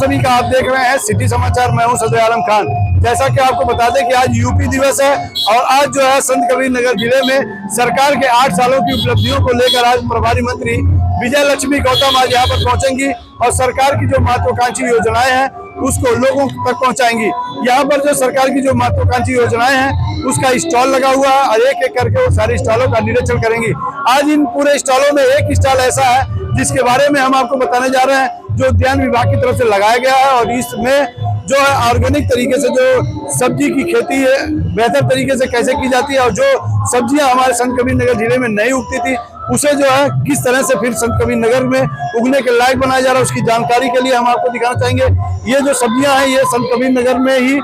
सभी का, आप देख रहे हैं सिटी समाचार। मैं हूं सदर आलम खान। जैसा कि आपको बता दें कि आज यूपी दिवस है और आज जो है संत कबीर नगर जिले में सरकार के 8 सालों की उपलब्धियों को लेकर आज प्रभारी मंत्री विजय लक्ष्मी गौतम आज यहाँ पर पहुंचेंगी और सरकार की जो महत्वाकांक्षी योजनाएं हैं उसको लोगों तक पहुंचाएंगी। यहाँ पर जो सरकार की जो महत्वाकांक्षी योजनाएं हैं उसका स्टॉल लगा हुआ है और एक एक करके वो सारे स्टॉलों का निरीक्षण करेंगी। आज इन पूरे स्टॉलों में एक स्टॉल ऐसा है जिसके बारे में हम आपको बताने जा रहे हैं, जो उद्यान विभाग की तरफ से लगाया गया है और इसमें जो है ऑर्गेनिक तरीके से जो सब्जी की खेती है बेहतर तरीके से कैसे की जाती है और जो सब्जियां हमारे संत कबीर नगर जिले में नहीं उगती थी उसे जो है किस तरह से फिर संत कबीर नगर में उगने के लायक बनाया जा रहा है, उसकी जानकारी के लिए हम आपको दिखाना चाहेंगे। ये जो सब्जियां हैं ये संत कबीर नगर में ही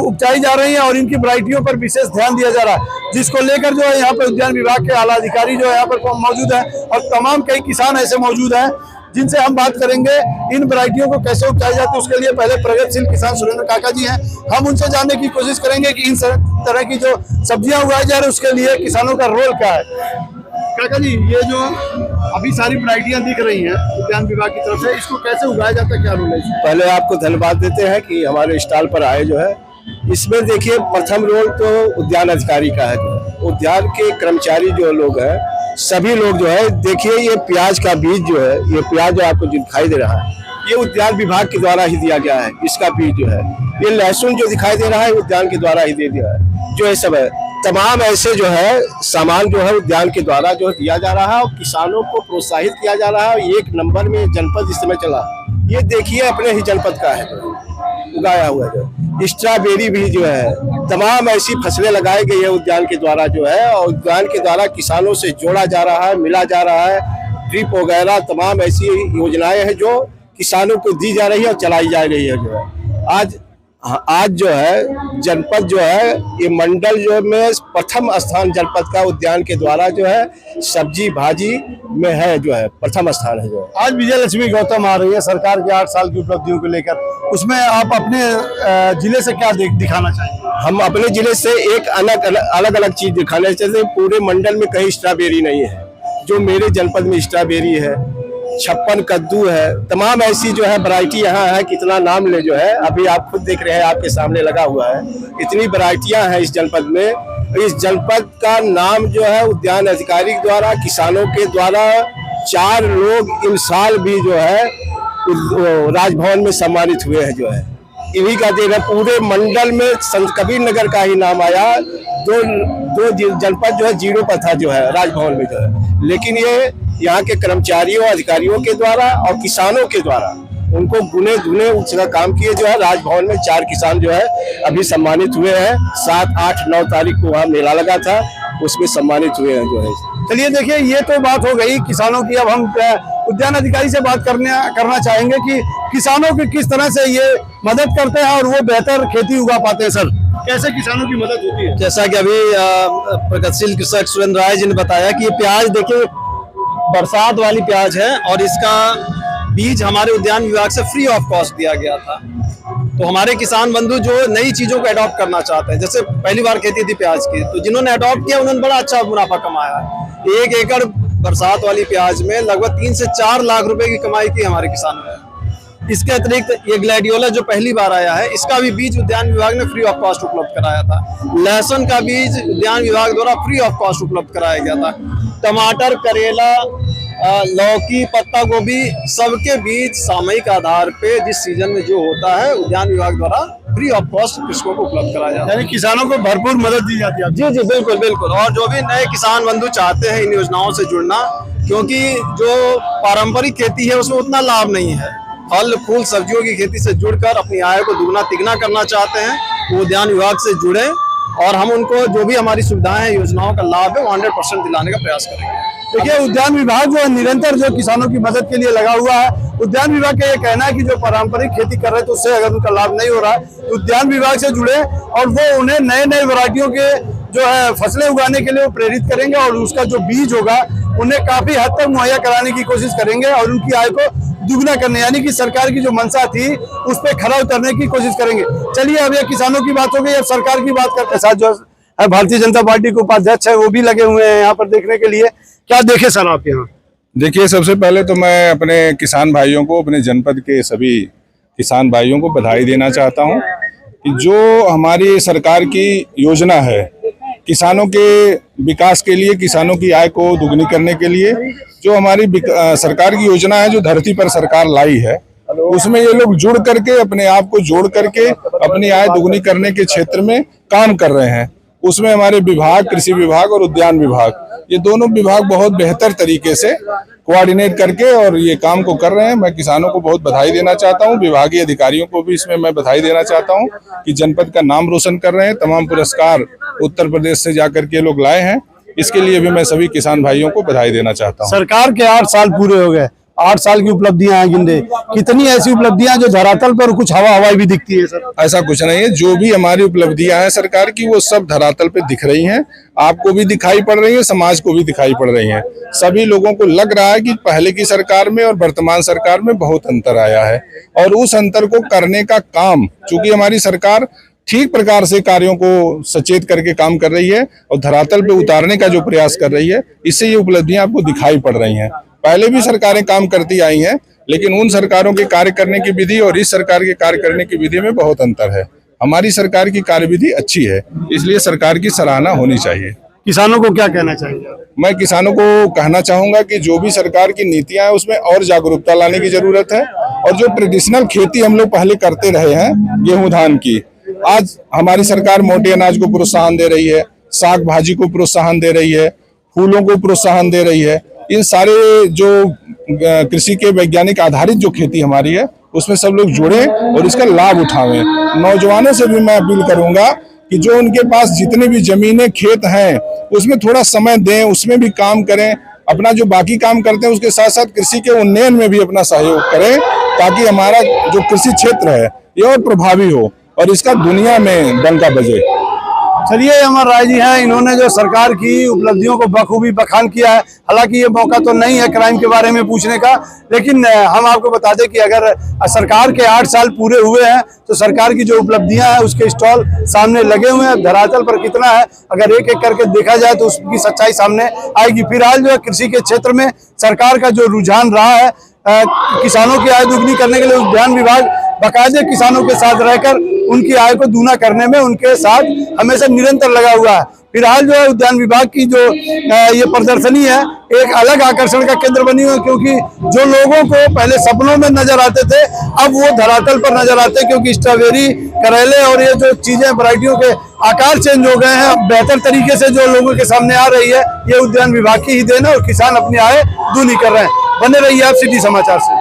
उपजाई जा रही हैं और इनकी वैरायटियों पर विशेष ध्यान दिया जा रहा है, जिसको लेकर जो है यहाँ पर उद्यान विभाग के आला अधिकारी जो है यहाँ पर मौजूद है और तमाम कई किसान ऐसे मौजूद हैं जिनसे हम बात करेंगे इन वैरायटियों को कैसे उपजाई जाती है। उसके लिए पहले प्रगतिशील किसान सुरेंद्र काका जी हैं, हम उनसे जानने की कोशिश करेंगे कि इन तरह की जो सब्जियां उगाई जा रही है उसके लिए किसानों का रोल क्या है। काका जी, ये जो अभी सारी वैरायटियां दिख रही हैं उद्यान विभाग की तरफ से, इसको कैसे उगाया जाता है, क्या रोल है? पहले आपको धन्यवाद देते हैं कि हमारे स्टॉल पर आए जो है। इसमें देखिए प्रथम रोल तो उद्यान अधिकारी का है। उद्यान के कर्मचारी जो लोग हैं सभी लोग जो है, देखिए ये प्याज का बीज जो है, ये प्याज जो आपको दिखाई दे रहा है ये उद्यान विभाग के द्वारा ही दिया गया है। इसका बीज जो है, ये लहसुन जो दिखाई दे रहा है उद्यान के द्वारा ही दे दिया है। जो ये सब है तमाम ऐसे जो है सामान जो है उद्यान के द्वारा जो दिया जा रहा है और किसानों को प्रोत्साहित किया जा रहा है। एक नंबर में जनपद इस समय चला, ये देखिए अपने ही जनपद का है उगाया हुआ जो स्ट्रॉबेरी भी जो है, तमाम ऐसी फसलें लगाई गई है उद्यान के द्वारा जो है और उद्यान के द्वारा किसानों से जोड़ा जा रहा है, मिला जा रहा है। ड्रिप वगैरह तमाम ऐसी योजनाएं हैं जो किसानों को दी जा रही है और चलाई जा रही है। जो है आज जो है जनपद जो है ये मंडल जो में प्रथम स्थान जनपद का उद्यान के द्वारा जो है सब्जी भाजी में है, जो है प्रथम स्थान है। जो आज विजय लक्ष्मी गौतम आ रही है सरकार के 8 साल की उपलब्धियों को लेकर, उसमें आप अपने जिले से क्या दिखाना चाहेंगे? हम अपने जिले से एक अलग अलग चीज दिखाना चाहते हैं। पूरे मंडल में कहीं स्ट्रॉबेरी नहीं है, जो मेरे जनपद में स्ट्रॉबेरी है, 56 कद्दू है, तमाम ऐसी जो है वैरायटी यहाँ है। कितना नाम ले जो है, अभी आप खुद देख रहे हैं आपके सामने लगा हुआ है, इतनी वैरायटियां हैं इस जनपद में। इस जनपद का नाम जो है उद्यान अधिकारी के द्वारा, किसानों के द्वारा 4 लोग इन साल भी जो है राजभवन में सम्मानित हुए हैं। जो है इन्हीं का देन है। पूरे मंडल में संत कबीर नगर का ही नाम आया। दो जनपद जो है 0 पर था जो है राजभवन में जो है, लेकिन ये यहाँ के कर्मचारियों अधिकारियों के द्वारा और किसानों के द्वारा उनको गुने धुने उसका काम किए जो है। राजभवन में 4 किसान जो है अभी सम्मानित हुए हैं। 7, 8, 9 तारीख को वहाँ मेला लगा था, उसमें सम्मानित हुए हैं जो है। चलिए देखिए, ये तो बात हो गई किसानों की। अब हम उद्यान अधिकारी से बात करना चाहेंगे कि किसानों की किस तरह से ये मदद करते हैं और वो बेहतर खेती उगा पाते हैं। सर, कैसे किसानों की मदद होती है? जैसा कि अभी प्रगतिशील कृषक सुरेंद्र राय जी ने बताया कि ये प्याज देखिए बरसात वाली प्याज है और इसका बीज हमारे उद्यान विभाग से फ्री ऑफ कॉस्ट दिया गया था। तो हमारे किसान बंधु जो नई चीजों को अडॉप्ट करना चाहते हैं, जैसे पहली बार खेती थी प्याज की, तो जिन्होंने अडॉप्ट किया उन्होंने बड़ा अच्छा मुनाफा कमाया। 1 एकड़ बरसात वाली प्याज में लगभग 3 से 4 लाख रुपए की कमाई की हमारे किसानों ने। इसके अतिरिक्त ये ग्लैडियोला जो पहली बार आया है, इसका भी बीज उद्यान विभाग ने फ्री ऑफ कॉस्ट उपलब्ध कराया था। लहसुन का बीज उद्यान विभाग द्वारा फ्री ऑफ कॉस्ट उपलब्ध कराया गया था। टमाटर, करेला, लौकी, पत्ता गोभी, सबके बीज सामयिक आधार पे जिस सीजन में जो होता है उद्यान विभाग द्वारा फ्री ऑफ कॉस्ट कृषकों को उपलब्ध कराया जाता है। यानी किसानों को भरपूर मदद दी जाती है। जी बिल्कुल बिल्कुल। और जो भी नए किसान बंधु चाहते हैं इन योजनाओं से जुड़ना, क्योंकि जो पारंपरिक खेती है उसमें उतना लाभ नहीं है, फल फूल सब्जियों की खेती से जुड़कर अपनी आय को दुगना तिगना करना चाहते हैं, वो उद्यान विभाग से जुड़े और हम उनको जो भी हमारी सुविधाएं हैं योजनाओं का लाभ है वो 100% दिलाने का प्रयास करेंगे। देखिए, उद्यान विभाग जो है निरंतर जो किसानों की मदद के लिए लगा हुआ है। उद्यान विभाग का ये कहना है कि जो पारंपरिक खेती कर रहे हैं तो उससे अगर उनका लाभ नहीं हो रहा है तो उद्यान विभाग से जुड़े और वो उन्हें नए नए वैरायटियों के जो है फसलें उगाने के लिए वो प्रेरित करेंगे और उसका जो बीज होगा उन्हें काफी हद तक मुहैया कराने की कोशिश करेंगे और उनकी आय को दुगना करने, यानी कि सरकार की जो मंशा थी उस पर खरा उतरने की कोशिश करेंगे। चलिए, अब ये किसानों की बात हो गई, अब सरकार की बात करते हैं। साथ जो भारतीय जनता पार्टी के उपाध्यक्ष है वो भी लगे हुए हैं यहाँ पर देखने के लिए। क्या देखे सर आप यहाँ? देखिए, सबसे पहले तो मैं अपने किसान भाइयों को अपने जनपद के सभी किसान भाइयों को बधाई देना चाहता हूं कि जो हमारी सरकार की योजना है किसानों के विकास के लिए, किसानों की आय को दुगनी करने के लिए, जो हमारी सरकार की योजना है जो धरती पर सरकार लाई है, उसमें ये लोग जुड़ करके अपने आप को जोड़ करके अपनी आय दुगनी करने के क्षेत्र में काम कर रहे हैं। उसमें हमारे विभाग, कृषि विभाग और उद्यान विभाग, ये दोनों विभाग बहुत बेहतर तरीके से कोऑर्डिनेट करके और ये काम को कर रहे हैं। मैं किसानों को बहुत बधाई देना चाहता हूं, विभागीय अधिकारियों को भी इसमें मैं बधाई देना चाहता हूं कि जनपद का नाम रोशन कर रहे हैं। तमाम पुरस्कार उत्तर प्रदेश से जाकर के लोग लाए हैं, इसके लिए भी मैं सभी किसान भाइयों को बधाई देना चाहता हूँ। सरकार के 8 साल पूरे हो गए, 8 साल की उपलब्धियां हैं गिनते, कितनी ऐसी उपलब्धियां जो धरातल पर कुछ हवाई भी दिखती है सर? ऐसा कुछ नहीं है, जो भी हमारी उपलब्धियां हैं सरकार की वो सब धरातल पे दिख रही हैं, आपको भी दिखाई पड़ रही है, समाज को भी दिखाई पड़ रही हैं। सभी लोगों को लग रहा है कि पहले की सरकार में और वर्तमान सरकार में बहुत अंतर आया है और उस अंतर को करने का काम, चूंकि हमारी सरकार ठीक प्रकार से कार्यों को सचेत करके काम कर रही है और धरातल पे उतारने का जो प्रयास कर रही है, इससे ये उपलब्धियां आपको दिखाई पड़ रही हैं। पहले भी सरकारें काम करती आई हैं, लेकिन उन सरकारों के कार्य करने की विधि और इस सरकार के कार्य करने की विधि में बहुत अंतर है। हमारी सरकार की कार्यविधि अच्छी है, इसलिए सरकार की सराहना होनी चाहिए। किसानों को क्या कहना चाहिए? मैं किसानों को कहना चाहूंगा कि जो भी सरकार की नीतियां हैं उसमें और जागरूकता लाने की जरूरत है और जो ट्रेडिशनल खेती हम लोग पहले करते रहे हैं गेहूं धान की, आज हमारी सरकार मोटे अनाज को प्रोत्साहन दे रही है, साग भाजी को प्रोत्साहन दे रही है, फूलों को प्रोत्साहन दे रही है। इन सारे जो कृषि के वैज्ञानिक आधारित जो खेती हमारी है उसमें सब लोग जुड़े और इसका लाभ उठावें। नौजवानों से भी मैं अपील करूंगा कि जो उनके पास जितने भी जमीनें खेत हैं उसमें थोड़ा समय दें, उसमें भी काम करें, अपना जो बाकी काम करते हैं उसके साथ साथ कृषि के उन्नयन में भी अपना सहयोग करें, ताकि हमारा जो कृषि क्षेत्र है ये और प्रभावी हो और इसका दुनिया में डंका बजे। चलिए, अमर राय जी हैं, इन्होंने जो सरकार की उपलब्धियों को बखूबी बखान किया है। हालांकि ये मौका तो नहीं है क्राइम के बारे में पूछने का, लेकिन हम आपको बता दें कि अगर सरकार के 8 साल पूरे हुए हैं तो सरकार की जो उपलब्धियां हैं उसके स्टॉल सामने लगे हुए हैं। धरातल पर कितना है अगर एक एक करके देखा जाए तो उसकी सच्चाई सामने आएगी। फिलहाल जो है कृषि के क्षेत्र में सरकार का जो रुझान रहा है, किसानों की आय दुगनी करने के लिए उद्यान विभाग बाकायदे किसानों के साथ रहकर उनकी आय को दूना करने में उनके साथ हमेशा निरंतर लगा हुआ है। फिलहाल जो है उद्यान विभाग की जो ये प्रदर्शनी है एक अलग आकर्षण का केंद्र बनी हुई है, क्योंकि जो लोगों को पहले सपनों में नजर आते थे अब वो धरातल पर नजर आते हैं, क्योंकि स्ट्रॉबेरी, करेले और ये जो चीजें वैरायटियों के आकार चेंज हो गए हैं, बेहतर तरीके से जो लोगों के सामने आ रही है, ये उद्यान विभाग की ही देन है और किसान अपनी आय दूनी कर रहे हैं। बने रहिए आप सिटी समाचार से।